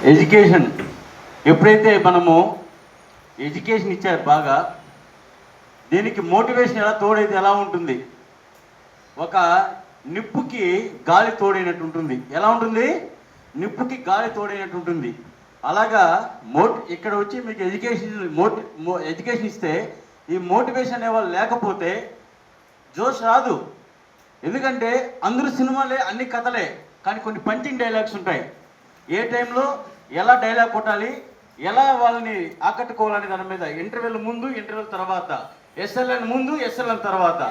Education ఎప్పుడైతే మనము education ఇచ్చారు బాగా, దీనికి మోటివేషన్ ఎలా తోడైతే ఎలా ఉంటుంది, ఒక నిప్పుకి గాలి తోడైనట్టు ఉంటుంది. ఎలా ఉంటుంది? నిప్పుకి గాలి తోడైనట్టు ఉంటుంది. అలాగా ఇక్కడ వచ్చి మీకు ఎడ్యుకేషన్ ఇస్తే ఈ మోటివేషన్ అనేవాళ్ళు లేకపోతే జోష్ రాదు. ఎందుకంటే అందరూ సినిమాలే, అన్ని కథలే, కానీ కొన్ని పంచింగ్ డైలాగ్స్ ఉంటాయి. ఏ టైంలో ఎలా డైలాగ్ కొట్టాలి, ఎలా వాళ్ళని ఆకట్టుకోవాలని దాని మీద ఇంటర్వెల్ ముందు, ఇంటర్వెల్ తర్వాత, ఎస్ఎల్ఎన్ ముందు, ఎస్ఎల్ఎన్ తర్వాత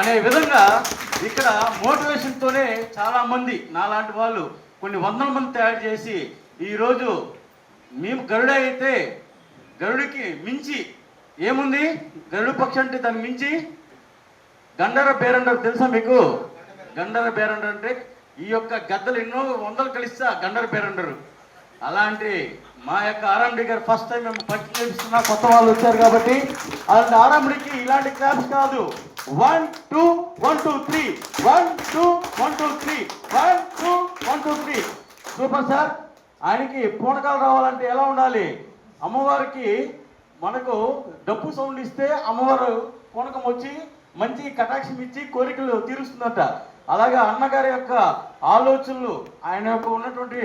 అనే విధంగా ఇక్కడ మోటివేషన్తోనే చాలామంది నాలాంటి వాళ్ళు కొన్ని వందల మంది తయారు చేసి ఈరోజు మేము గరుడ అయితే గరుడికి మించి ఏముంది? గరుడు పక్షి అంటే దాన్ని మించి గండర బేరండర్ తెలుసా మీకు? గండర బేరండర్ అంటే ఈ యొక్క గద్దలు ఎన్నో వందలు కలిస్తా గండర బేరండరు. అలాంటి మా యొక్క ఆర్ఎండి గారు ఫస్ట్ టైం మేము పరిచయం చేస్తున్నా, కొత్త వాళ్ళు వచ్చారు కాబట్టి అలాంటి ఆర్ఎండికి ఇలాంటి క్లాప్స్ కాదు. 1 2 1 2 3 1 2 1 2 3 1 2 1 2 3 సూపర్ సార్. ఆయనకి పూనకాలు రావాలంటే ఎలా ఉండాలి? అమ్మవారికి మనకు డప్పు సౌండ్ ఇస్తే అమ్మవారు పూనకం వచ్చి మంచి కటాక్షం ఇచ్చి కోరికలు తీరుస్తుందట. అలాగే అన్నగారి యొక్క ఆలోచనలు, ఆయన యొక్క ఉన్నటువంటి